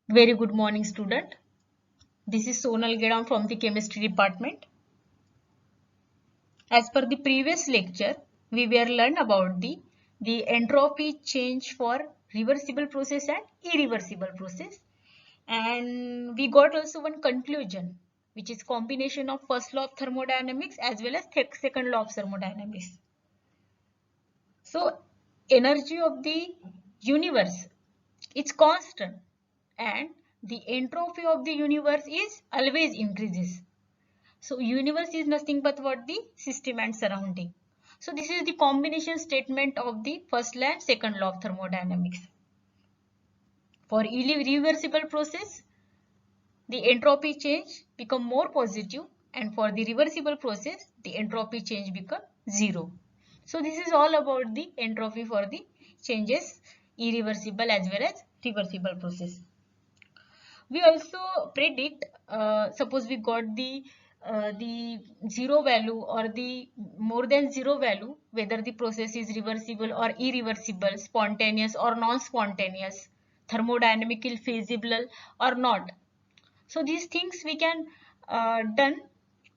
Very good morning, student. This is Sonal Gedam from the chemistry department. As per the previous lecture, we were learned about the entropy change for reversible process and irreversible process. And we got also one conclusion, which is combination of first law of thermodynamics as well as second law of thermodynamics. So, energy of the universe is constant and the entropy of the universe is always increases. So universe is nothing but what the system and surrounding. So this is the combination statement of the first law and second law of thermodynamics. For irreversible process, the entropy change become more positive, and for the reversible process, the entropy change become zero. So this is all about the entropy for the changes irreversible as well as reversible process. We also predict, suppose we got the zero value or the more than zero value, whether the process is reversible or irreversible, spontaneous or non-spontaneous, thermodynamically feasible or not. So these things we can done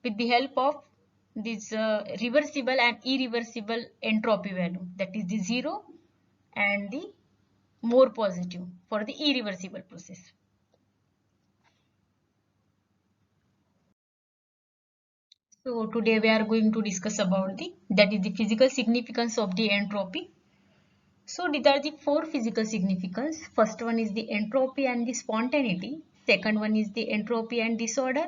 with the help of this reversible and irreversible entropy value, that is the zero and the more positive for the irreversible process. So today we are going to discuss about that is the physical significance of the entropy. So these are the four physical significance. First one is the entropy and the spontaneity. Second one is the entropy and disorder,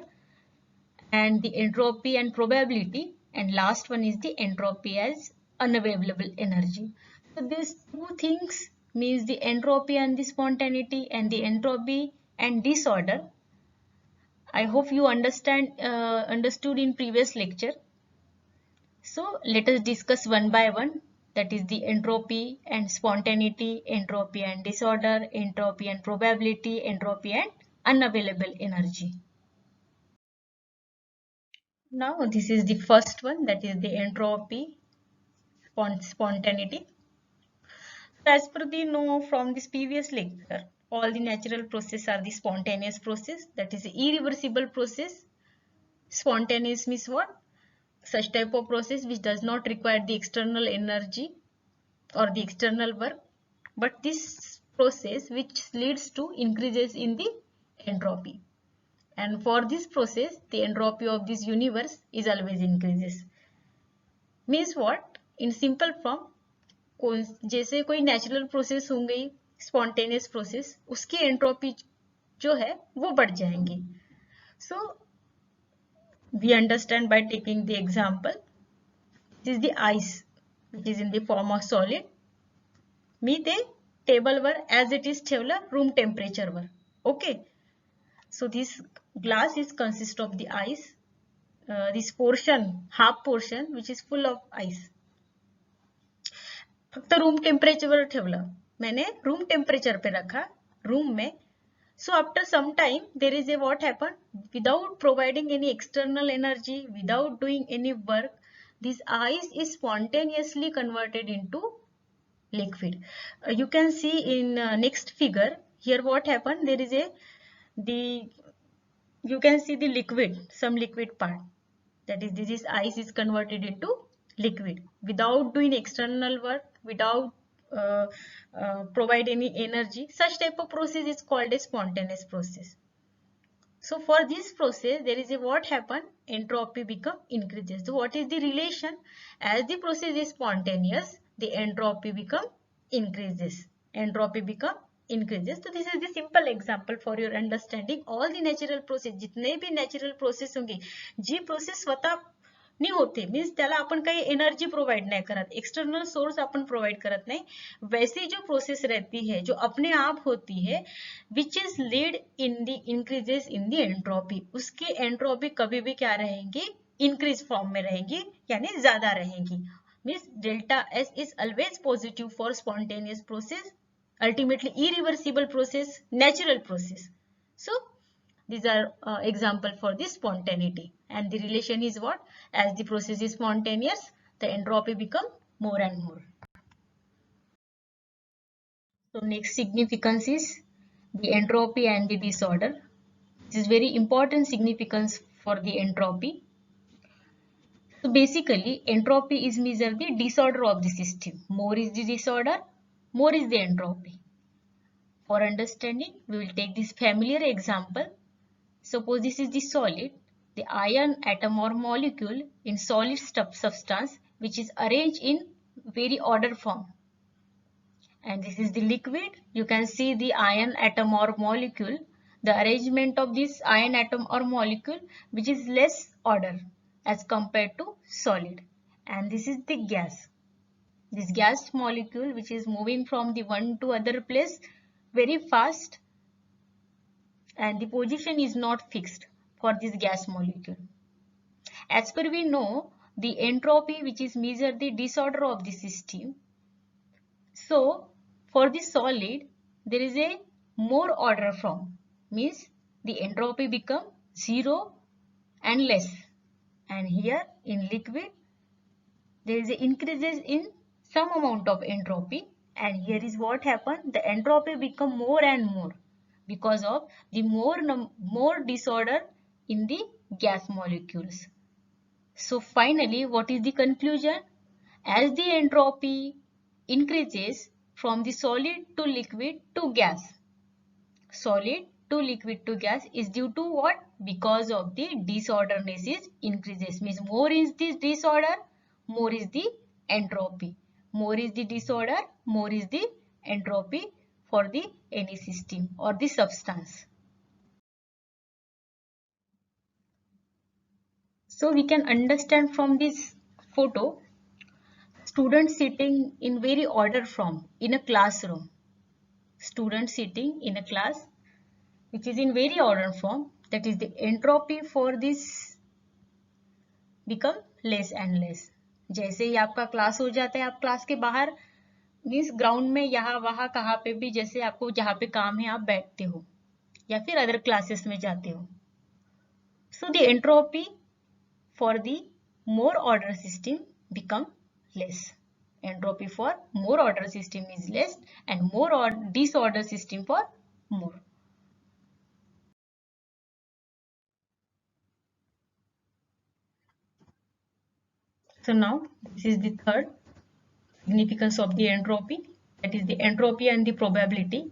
and the entropy and probability. And last one is the entropy as unavailable energy. So these two things means the entropy and the spontaneity and the entropy and disorder. I hope you understood in previous lecture. So let us discuss one by one, that is the entropy and spontaneity, entropy and disorder, entropy and probability, entropy and unavailable energy. Now this is the first one, that is the entropy spontaneity. As per the know from this previous lecture, all the natural process are the spontaneous process, that is the irreversible process. Spontaneous means what? Such type of process which does not require the external energy or the external work, but this process which leads to increases in the entropy, and for this process the entropy of this universe is always increases. Means what? In simple form, जैसे कोई natural process होंगे spontaneous process, उसकी entropy जो है वो बढ़ जाएंगी. So we understand by taking the example. This is the ice which is in the form of solid. मी ते टेबलवर ॲज इट इज ठेवलं रूम टेम्परेचरवर. Okay. So this glass is consist of the ice. This portion, half portion which is full of ice, फक्त room टेम्परेचरवर ठेवलं. मैंने room temperature पे रखा रूम में. So after some time there is a what happened, without providing any external energy, without doing any work, this ice is spontaneously converted into liquid. You can see in next figure here what happened. There is the you can see the liquid, some liquid part, that is this ice is converted into liquid without doing external work, without provide any energy. Such type of process is called a spontaneous process. So for this process there is a what happen, entropy become increases. So what is the relation? As the process is spontaneous, the entropy become increases. Entropy become increases. So this is the simple example for your understanding. All the natural process, जितने भी natural process होंगे, जी process स्वतः नाही होते, means त्याला आपण काही energy provide नहीं करत, एक्सटर्नल सोर्स अपन प्रोवाइड करत नहीं. वैसी जो प्रोसेस रहती है जो अपने आप होती है, which is lead in the increases in the entropy, उसकी एंट्रोपी कभी भी क्या रहेंगी? इंक्रीज फॉर्म में रहेंगी, यानी ज्यादा रहेंगी. Means delta S is always positive for spontaneous process, ultimately irreversible process, natural process. So these are example for the spontaneity, and the relation is what? As the process is spontaneous, the entropy become more and more. So next significance is the entropy and the disorder. This is very important significance for the entropy. So basically, entropy is measure the disorder of the system. More is the disorder, more is the entropy. For understanding, we will take this familiar example. Suppose this is the solid, the iron atom or molecule in solid substance which is arranged in very order form. And this is the liquid. You can see the iron atom or molecule, the arrangement of this iron atom or molecule which is less order as compared to solid. And this is the gas. This gas molecule which is moving from the one to other place very fast, and the position is not fixed for this gas molecule. As per we know, the entropy which is measure the disorder of the system. So for the solid, there is a more order form, means the entropy become 0 and less. And here in liquid, there is a increases in some amount of entropy, and here is what happened, the entropy become more and more because of the more disorder in the gas molecules. So finally, what is the conclusion? As the entropy increases from the solid to liquid to gas, solid to liquid to gas is due to what? Because of the disorderness is increases, means more is the disorder, more is the entropy. More is the disorder, more is the entropy for the any system or the substance. So we can understand from this photo, students sitting in very order form in a classroom. Students sitting in a class which is in very order form, that is the entropy for this become less and less. जैसे ही आपका class हो जाता है, आप class के बाहर means ground में यहाँ वहाँ कहाँ पे भी जैसे आपको जहाँ पे काम है आप बैठते हो या फिर अदर क्लासेस में जाते हो. So the entropy for the more order system become less. Entropy for more order system is less and more or disorder system for more. So now this is the third significance of the entropy, that is the entropy and the probability.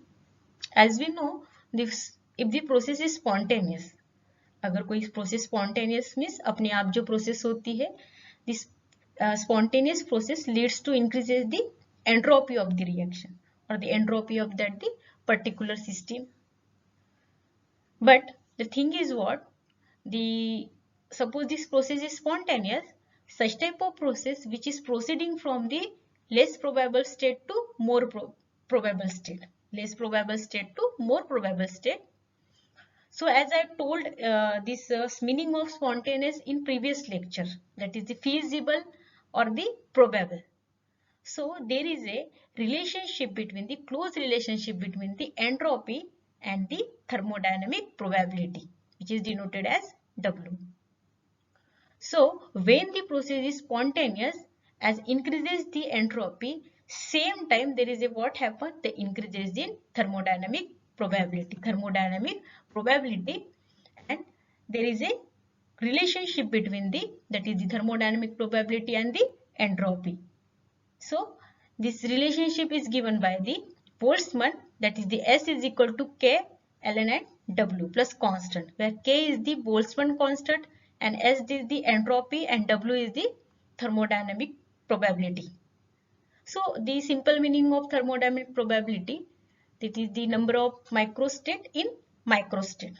As we know, this if the process is spontaneous, अगर कोई process spontaneous means अपने आप जो process होती है, this spontaneous process leads to increases the entropy of the reaction or the entropy of that the particular system. But the thing is what, the suppose this process is spontaneous, such type of process which is proceeding from the less probable state to more probable state, less probable state to more probable state. So as I told this meaning of spontaneous in previous lecture, that is the feasible or the probable. So there is a relationship between the close relationship between the entropy and the thermodynamic probability, which is denoted as W. So when the process is spontaneous, as increases the entropy, same time there is a what happens, the increases in thermodynamic probability, and there is a relationship between the, that is the thermodynamic probability and the entropy. So this relationship is given by the Boltzmann, that is the S is equal to K ln and W plus constant, where K is the Boltzmann constant and S is the entropy and W is the thermodynamic probability. So the simple meaning of thermodynamic probability, that is the number of microstate in microstate,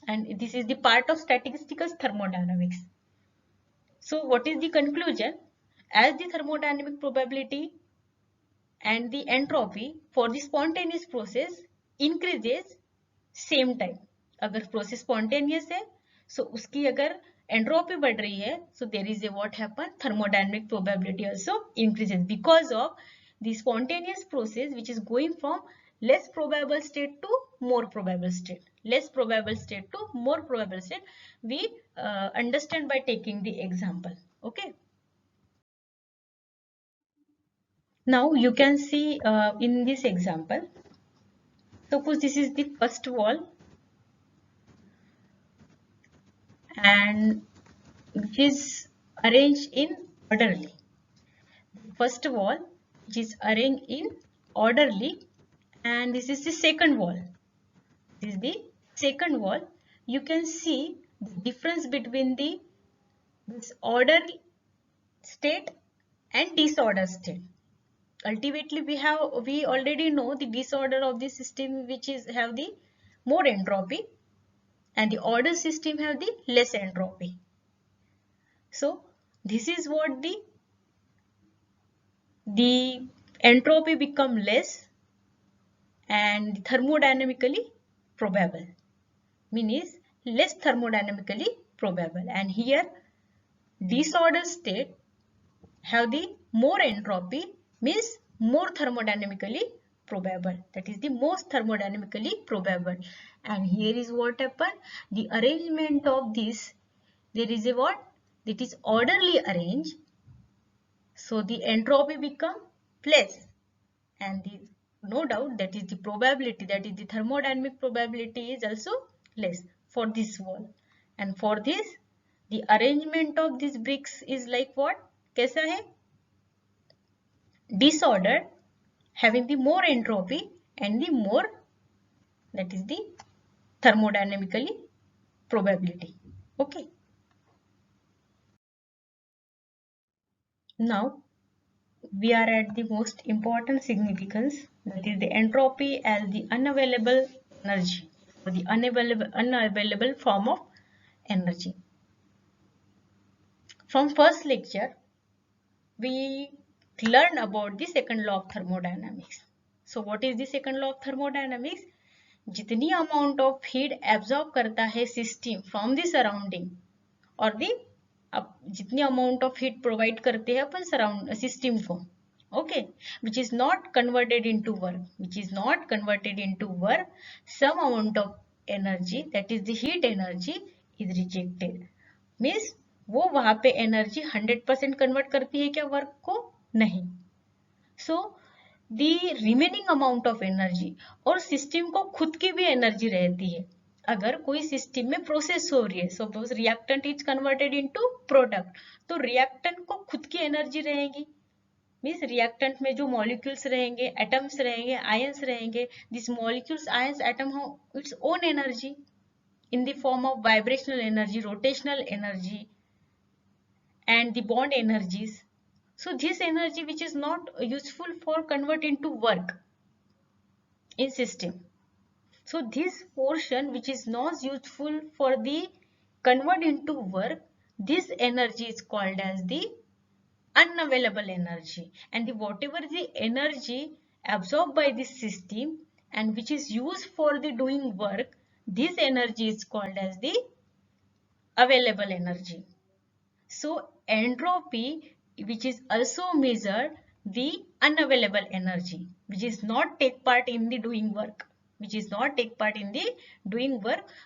and this is the part of statistical thermodynamics. So what is the conclusion? As the thermodynamic probability and the entropy for the spontaneous process increases same time, अगर process spontaneous है so उसकी अगर entropy बढ़ रही है, so there is a what happen, thermodynamic probability also increases because of the spontaneous process which is going from less probable state to more probable state, less probable state to more probable state. We understand by taking the example. Okay. Now you can see in this example, Suppose this is the first wall and which is arranged in orderly. First wall which is arranged in orderly, and this is the second wall. This is the second wall. You can see the difference between this order state and disorder state. Ultimately, we already know the disorder of the system which is have the more entropy, and the order system have the less entropy. So this is what the entropy become less and thermodynamically probable, means less thermodynamically probable, and here disorder state have the more entropy, means more thermodynamically probable, that is the most thermodynamically probable. And here is what happened, the arrangement of this, there is a what, that is orderly arranged, so the entropy become less, and the, no doubt that is the probability, that is the thermodynamic probability is also less for this wall. And for this the arrangement of these bricks is like what, कैसा है, disordered, having the more entropy and the more, that is the thermodynamically probability. Okay, now we are at the most important significance, that is the entropy as the unavailable energy, or the unavailable form of energy. From first lecture we learn about the second law of thermodynamics. So what is the second law of thermodynamics? जितनी amount of heat absorb करता है system from the surrounding, और the जितनी amount of heat provide करते हैं अपन surround system को, okay, which is not converted into work, some amount of energy, that is the heat energy, is rejected, means वो वहां पे एनर्जी 100% कन्वर्ट करती है क्या वर्क को, नहीं. So the remaining amount of energy, और सिस्टम को खुद की भी एनर्जी रहती है अगर कोई सिस्टम में प्रोसेस हो रही है. Suppose reactant is converted into product, तो रिएक्टेंट को खुद की एनर्जी रहेगी, मीन्स रिएक्टेंट में जो मॉलिक्यूल्स रहेंगे, एटम्स रहेंगे, आयंस रहेंगे, this molecules, ions, atom have its own energy in the form of vibrational energy, rotational energy, and the bond energies. So this energy which is not useful for convert into work in system. So this portion which is not useful for the convert into work, this energy is called as the unavailable energy. And the whatever the energy absorbed by this system and which is used for the doing work, this energy is called as the available energy. So entropy, which is also measured the unavailable energy, which is not take part in the doing work,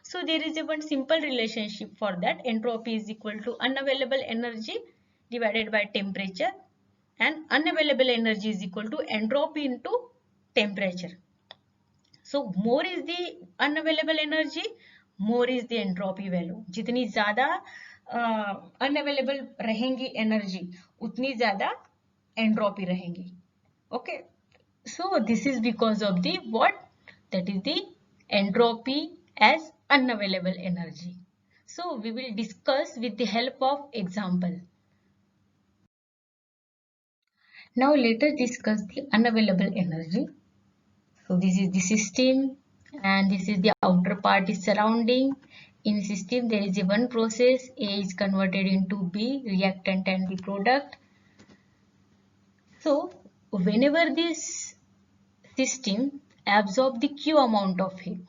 So there is a one simple relationship for that. Entropy is equal to unavailable energy divided by temperature, and unavailable energy is equal to entropy into temperature. So more is the unavailable energy, more is the entropy value. जितनी ज़्यादा unavailable रहेंगी energy, उतनी ज़्यादा entropy रहेंगी. Okay, so this is because of the what, that is the entropy as unavailable energy. So we will discuss with the help of example. Now let us discuss the unavailable energy. So this is the system and this is the outer part is surrounding. In system there is a one process, A is converted into B, reactant and the product. So whenever this system absorb the Q amount of heat,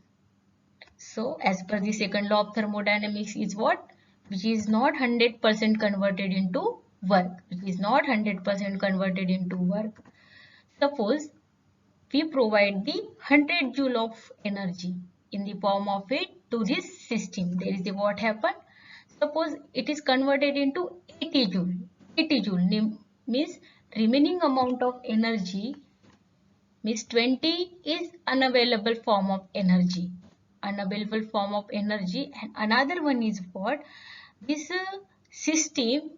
so as per the second law of thermodynamics is what, which is not 100% converted into work, Suppose we provide the 100 joule of energy in the form of heat to this system. There is a what happen, suppose it is converted into 80 joule. 80 joule means remaining amount of energy means 20 is unavailable form of energy. Unavailable form of energy. And another one is what? This system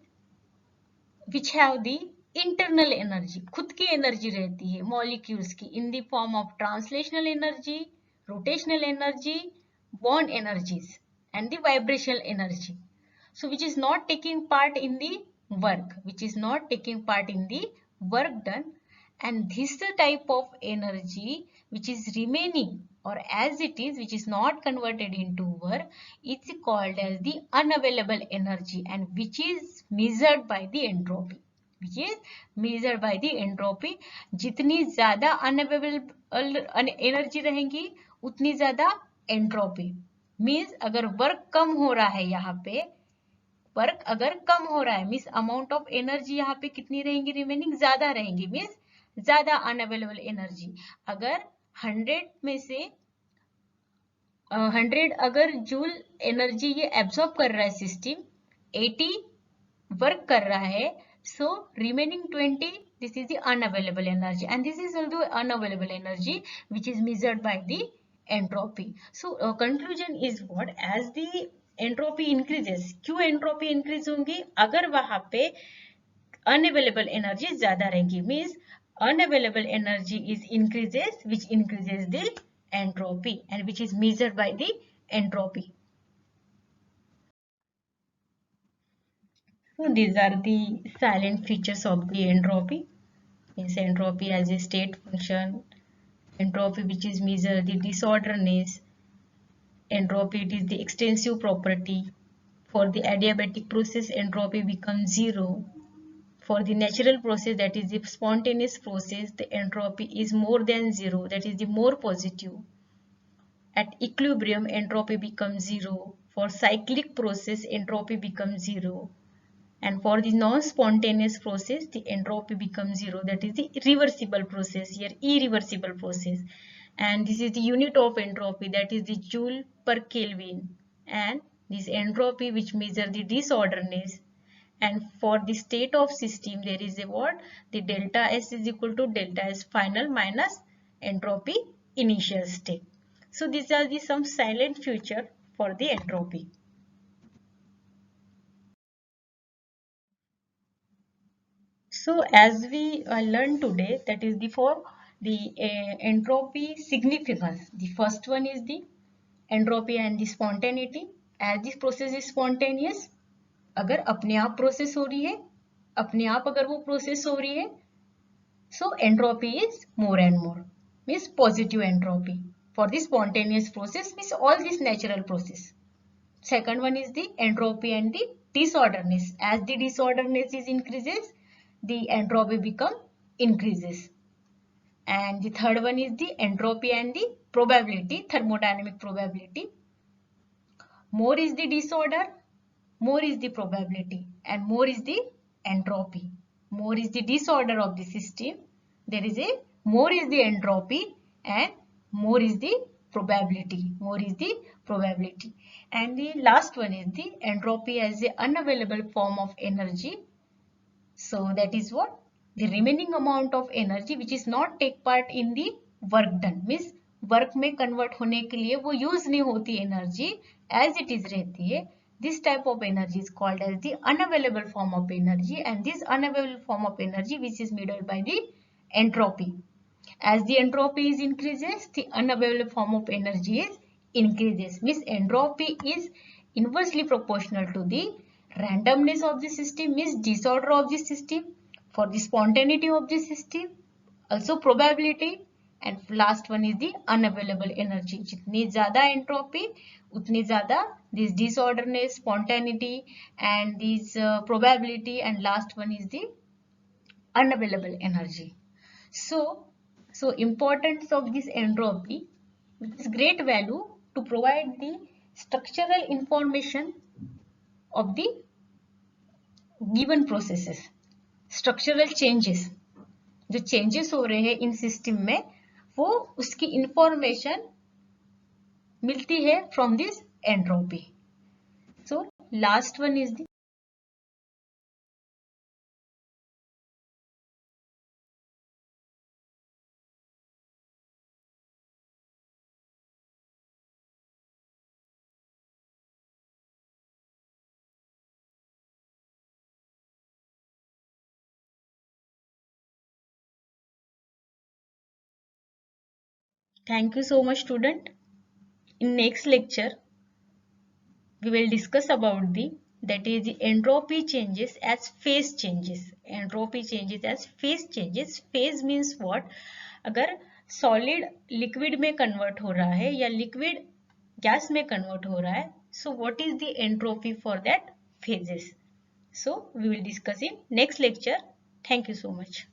which have the internal energy, खुद की energy रहती है molecules की, in the form of translational energy, rotational energy, bond energies and the vibrational energy. So which is not taking part in the work, which is not taking part in the work done, and this type of energy which is remaining or as it is, which is not converted into work, it's called as the unavailable energy, and which is measured by the entropy, which is measured by the entropy. जितनी ज्यादा unavailable energy रहेंगी उतनी ज्यादा entropy. Means अगर work कम हो रहा है, यहाँ पे वर्क अगर कम हो रहा है, मीन्स अमाउंट ऑफ एनर्जी यहाँ पे कितनी रहेंगी रिमेनिंग, ज्यादा रहेंगी, मीन्स ज्यादा अनअवेलेबल एनर्जी. अगर 100 में से 100 अगर जूल एनर्जी ये एब्सॉर्ब कर रहा है सिस्टम, 80 वर्क कर रहा है, so remaining 20, this is the unavailable energy, and this is also unavailable energy which is measured by the entropy. So conclusion is what? As the entropy increases, क्यों entropy increase होंगी? अगर वहां पे unavailable energy ज्यादा रहेंगी, means unavailable energy is increases, which increases the entropy and which is measured by the entropy. So these are the silent features of the entropy. Means entropy as a state function, entropy which is measure the disorderness, entropy it is the extensive property. For the adiabatic process, entropy becomes zero. For the natural process, that is the spontaneous process, the entropy is more than zero, that is the more positive. At equilibrium, entropy becomes zero. For cyclic process, entropy becomes zero. And for the non-spontaneous process, the entropy becomes zero, that is the reversible process, here irreversible process. And this is the unit of entropy, that is the joule per Kelvin. And this entropy which measure the disorderness. And for the state of system, there is a what? The delta S is equal to delta S final minus entropy initial state. So these are the some silent feature for the entropy. So as we learned today, that is the for the entropy significance. The first one is the entropy and the spontaneity. As this process is spontaneous, अगर अपने आप process हो रही है, अपने आप अगर वो प्रोसेस हो रही है, so entropy is more and more, means positive entropy. For the spontaneous process means all this natural process. Second one is the entropy and the disorderness. As the disorderness is increases, the entropy become increases. And the third one is the entropy and the probability, thermodynamic probability. More is the disorder, more is the probability, and more is the entropy. More is the disorder of the system, there is a more is the entropy, and more is the probability. More is the probability. And the last one is the entropy as a unavailable form of energy. So that is what? The remaining amount of energy which is not take part in the work done, means work में convert होने के लिए वो use नहीं होती energy, as it is रहती है. This type of energy is called as the unavailable form of energy, and this unavailable form of energy which is measured by the entropy. As the entropy is increases, the unavailable form of energy is increases. Means entropy is inversely proportional to the randomness of the system, means disorder of the system, for the spontaneity of the system, also probability, and last one is the unavailable energy. जितनी ज़्यादा entropy, उतनी ज़्यादा this disorderness, spontaneity, and this probability, and last one is the unavailable energy. So importance of this entropy, which is great value to provide the structural information of the given processes. Structural changes, जो changes हो रहे हैं इन system में, वो उसकी information मिलती है from this entropy. So last one is the Thank you so much, student. In next lecture, we will discuss about the entropy changes as phase changes. Entropy changes as phase changes. Phase means what? अगर solid liquid में convert हो रहा है या liquid gas में convert हो रहा है, so what is the entropy for that phases? So we will discuss in next lecture. Thank you so much.